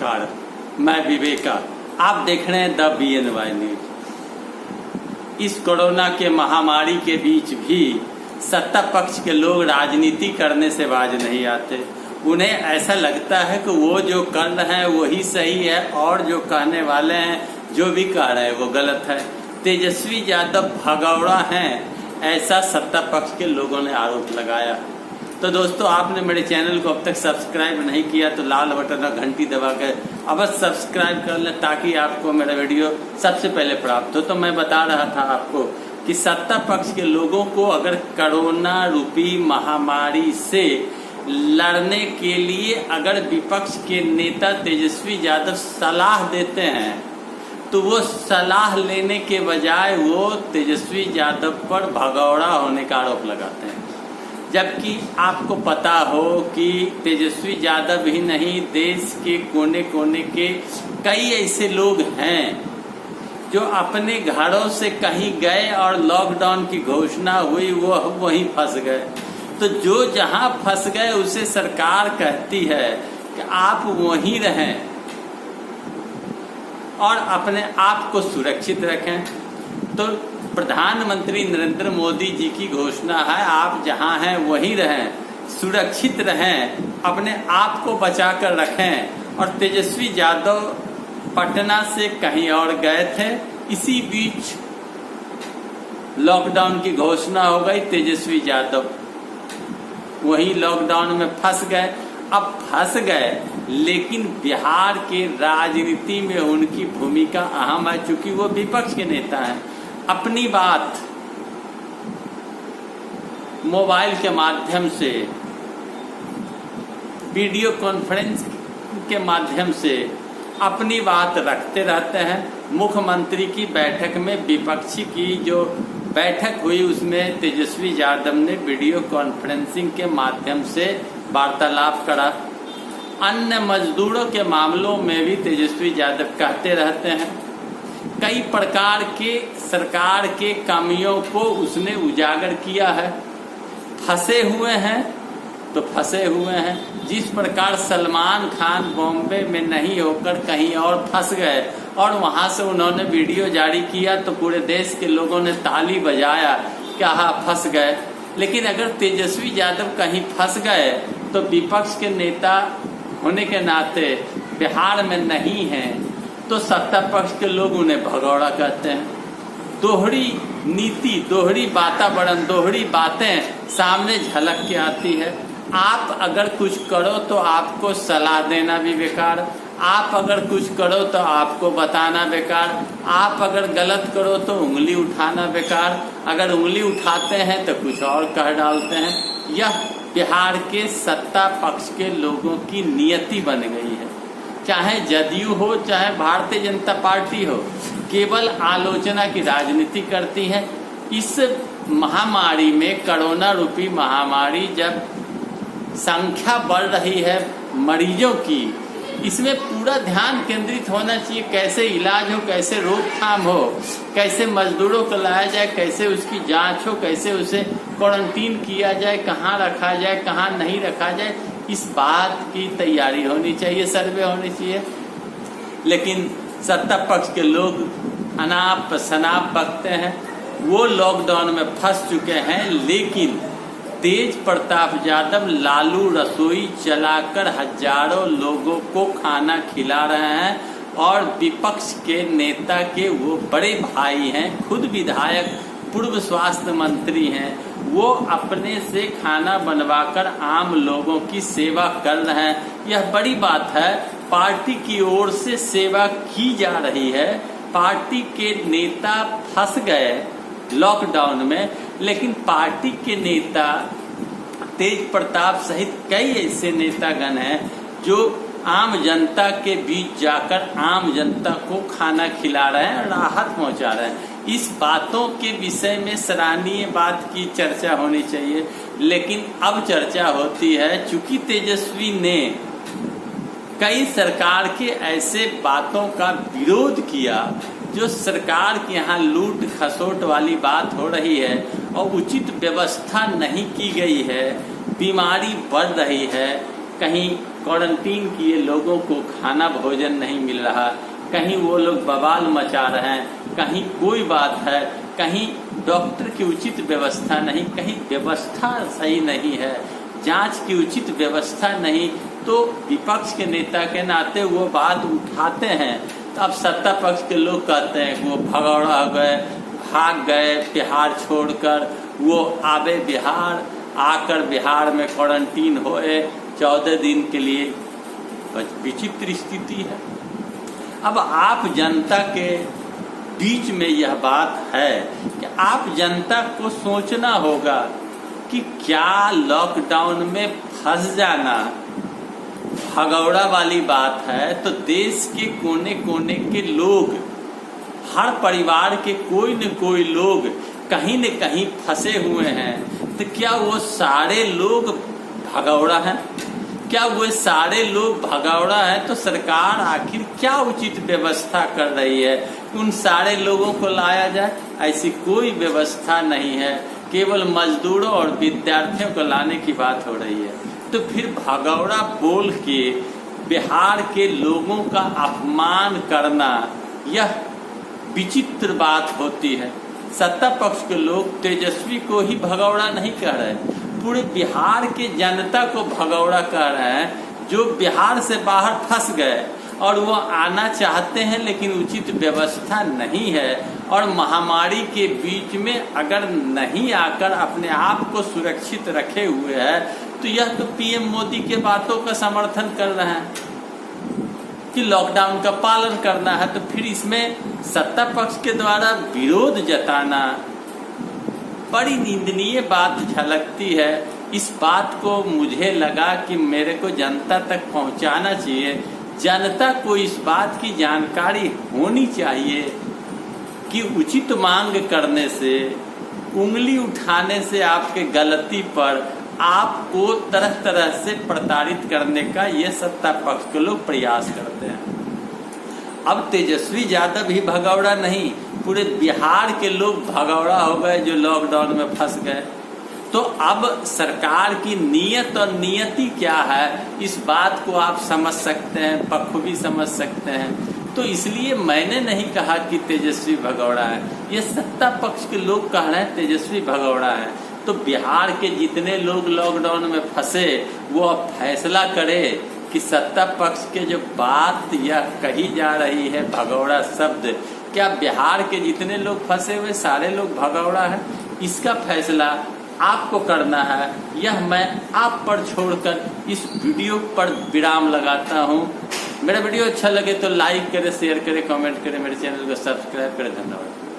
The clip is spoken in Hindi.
नमस्कार, मैं विवेका। आप देख रहे हैं द BNY न्यूज। इस कोरोना के महामारी के बीच भी सत्ता पक्ष के लोग राजनीति करने से बाज नहीं आते। उन्हें ऐसा लगता है कि वो जो कर रहे हैं वही सही है और जो कहने वाले हैं, जो भी कह रहे हैं वो गलत है। तेजस्वी यादव भगौड़ा हैं, ऐसा सत्ता पक्ष के लोगों ने आरोप लगाया। तो दोस्तों, आपने मेरे चैनल को अब तक सब्सक्राइब नहीं किया तो लाल बटन और घंटी दबा कर अवश्य सब्सक्राइब कर लें, ताकि आपको मेरा वीडियो सबसे पहले प्राप्त हो। तो मैं बता रहा था आपको कि सत्ता पक्ष के लोगों को अगर कोरोना रूपी महामारी से लड़ने के लिए अगर विपक्ष के नेता तेजस्वी यादव सलाह देते हैं, तो वो सलाह लेने के बजाय वो तेजस्वी यादव पर भगौड़ा होने का आरोप लगाते हैं। जबकि आपको पता हो कि तेजस्वी यादव ही नहीं, देश के कोने कोने के कई ऐसे लोग हैं जो अपने घरों से कहीं गए और लॉकडाउन की घोषणा हुई वो वहीं फंस गए। तो जो जहां फंस गए उसे सरकार कहती है कि आप वहीं रहें और अपने आप को सुरक्षित रखें। तो प्रधानमंत्री नरेंद्र मोदी जी की घोषणा है, आप जहां हैं वहीं रहें, सुरक्षित रहें, अपने आप को बचाकर रखें। और तेजस्वी यादव पटना से कहीं और गए थे, इसी बीच लॉकडाउन की घोषणा हो गई, तेजस्वी यादव वहीं लॉकडाउन में फंस गए। अब फंस गए, लेकिन बिहार के राजनीति में उनकी भूमिका अहम है, चूंकि वो विपक्ष के नेता हैं। अपनी बात मोबाइल के माध्यम से, वीडियो कॉन्फ्रेंस के माध्यम से अपनी बात रखते रहते हैं। मुख्यमंत्री की बैठक में विपक्षी की जो बैठक हुई उसमें तेजस्वी यादव ने वीडियो कॉन्फ्रेंसिंग के माध्यम से वार्तालाप करा। अन्य मजदूरों के मामलों में भी तेजस्वी यादव कहते रहते हैं। कई प्रकार के सरकार के कमियों को उसने उजागर किया है। फंसे हुए हैं तो फंसे हुए हैं। जिस प्रकार सलमान खान बॉम्बे में नहीं होकर कहीं और फंस गए और वहां से उन्होंने वीडियो जारी किया तो पूरे देश के लोगों ने ताली बजाया, कहा फंस गए। लेकिन अगर तेजस्वी यादव कहीं फंस गए तो विपक्ष के नेता होने के नाते बिहार में नहीं हैं, तो सत्ता पक्ष के लोग उन्हें भगौड़ा कहते हैं। दोहरी नीति, दोहरी वातावरण, दोहरी बातें सामने झलक के आती है। आप अगर कुछ करो तो आपको सलाह देना भी बेकार, आप अगर कुछ करो तो आपको बताना बेकार, आप अगर गलत करो तो उंगली उठाना बेकार, अगर उंगली उठाते हैं तो कुछ और कह डालते हैं। यह बिहार के सत्ता पक्ष के लोगों की नियति बन गई है। चाहे जदयू हो, चाहे भारतीय जनता पार्टी हो, केवल आलोचना की राजनीति करती है। इस महामारी में, कोरोना रूपी महामारी, जब संख्या बढ़ रही है मरीजों की, इसमें पूरा ध्यान केंद्रित होना चाहिए। कैसे इलाज हो, कैसे रोकथाम हो, कैसे मजदूरों को लाया जाए, कैसे उसकी जांच हो, कैसे उसे क्वारंटीन किया जाए, कहाँ रखा जाए, कहाँ नहीं रखा जाए, इस बात की तैयारी होनी चाहिए, सर्वे होनी चाहिए। लेकिन सत्ता पक्ष के लोग अनाप शनाप बकते हैं। वो लॉकडाउन में फंस चुके हैं, लेकिन तेज प्रताप यादव लालू रसोई चलाकर हजारों लोगों को खाना खिला रहे हैं और विपक्ष के नेता के वो बड़े भाई हैं, खुद विधायक, पूर्व स्वास्थ्य मंत्री हैं। वो अपने से खाना बनवाकर आम लोगों की सेवा कर रहे हैं। यह बड़ी बात है। पार्टी की ओर से सेवा की जा रही है। पार्टी के नेता फंस गए लॉकडाउन में, लेकिन पार्टी के नेता तेज प्रताप सहित कई ऐसे नेतागण हैं जो आम जनता के बीच जाकर आम जनता को खाना खिला रहे हैं, राहत पहुंचा रहे हैं। इस बातों के विषय में सराहनीय बात की चर्चा होनी चाहिए, लेकिन अब चर्चा होती है चूंकि तेजस्वी ने कई सरकार के ऐसे बातों का विरोध किया जो सरकार के यहाँ लूट खसोट वाली बात हो रही है और उचित व्यवस्था नहीं की गई है, बीमारी बढ़ रही है, कहीं क्वारंटीन किए लोगों को खाना भोजन नहीं मिल रहा, कहीं वो लोग बवाल मचा रहे हैं, कहीं कोई बात है, कहीं डॉक्टर की उचित व्यवस्था नहीं, कहीं व्यवस्था सही नहीं है, जांच की उचित व्यवस्था नहीं, तो विपक्ष के नेता के नाते वो बात उठाते हैं। तो अब सत्ता पक्ष के लोग कहते हैं कि वो भगौड़ा गए, भाग गए बिहार छोड़कर, वो आवे बिहार, आकर बिहार में क्वारंटीन होए 14 दिन के लिए। विचित्र स्थिति है। अब आप जनता के बीच में यह बात है कि आप जनता को सोचना होगा कि क्या लॉकडाउन में फंस जाना भगौड़ा वाली बात है। तो देश के कोने कोने के लोग, हर परिवार के कोई न कोई लोग कहीं न कहीं फंसे हुए हैं। तो क्या वो सारे लोग भगौड़ा हैं? क्या वो सारे लोग भगौड़ा हैं? तो सरकार आखिर क्या उचित व्यवस्था कर रही है उन सारे लोगों को लाया जाए? ऐसी कोई व्यवस्था नहीं है, केवल मजदूरों और विद्यार्थियों को लाने की बात हो रही है। तो फिर भगौड़ा बोल के बिहार के लोगों का अपमान करना, यह विचित्र बात होती है। सत्ता पक्ष के लोग तेजस्वी को ही भगौड़ा नहीं कह रहे, पूरे बिहार के जनता को भगौड़ा कह रहे हैं, जो बिहार से बाहर फंस गए और वो आना चाहते हैं लेकिन उचित व्यवस्था नहीं है। और महामारी के बीच में अगर नहीं आकर अपने आप को सुरक्षित रखे हुए है, तो यह तो पीएम मोदी के बातों का समर्थन कर रहे हैं कि लॉकडाउन का पालन करना है। तो फिर इसमें सत्ता पक्ष के द्वारा विरोध जताना बड़ी निंदनीय बात झलकती है। इस बात को मुझे लगा कि मेरे को जनता तक पहुंचाना चाहिए। जनता को इस बात की जानकारी होनी चाहिए कि उचित मांग करने से, उंगली उठाने से आपके गलती पर आपको तरह तरह से प्रताड़ित करने का ये सत्ता पक्ष के लोग प्रयास करते हैं। अब तेजस्वी यादव ही भगौड़ा नहीं, पूरे बिहार के लोग भगौड़ा हो गए जो लॉकडाउन में फंस गए। तो अब सरकार की नीयत और नियति क्या है, इस बात को आप समझ सकते हैं, बखूबी समझ सकते हैं। तो इसलिए मैंने नहीं कहा कि तेजस्वी भगौड़ा है, ये सत्ता पक्ष के लोग कह रहे हैं तेजस्वी भगौड़ा है। तो बिहार के जितने लोग लॉकडाउन में फंसे, वो अब फैसला करे कि सत्ता पक्ष के जो बात यह कही जा रही है भगौड़ा शब्द, क्या बिहार के जितने लोग फंसे हुए सारे लोग भगौड़ा है? इसका फैसला आपको करना है। यह मैं आप पर छोड़कर इस वीडियो पर विराम लगाता हूँ। मेरा वीडियो अच्छा लगे तो लाइक करें, शेयर करें, कमेंट करें, मेरे चैनल को सब्सक्राइब करें। धन्यवाद।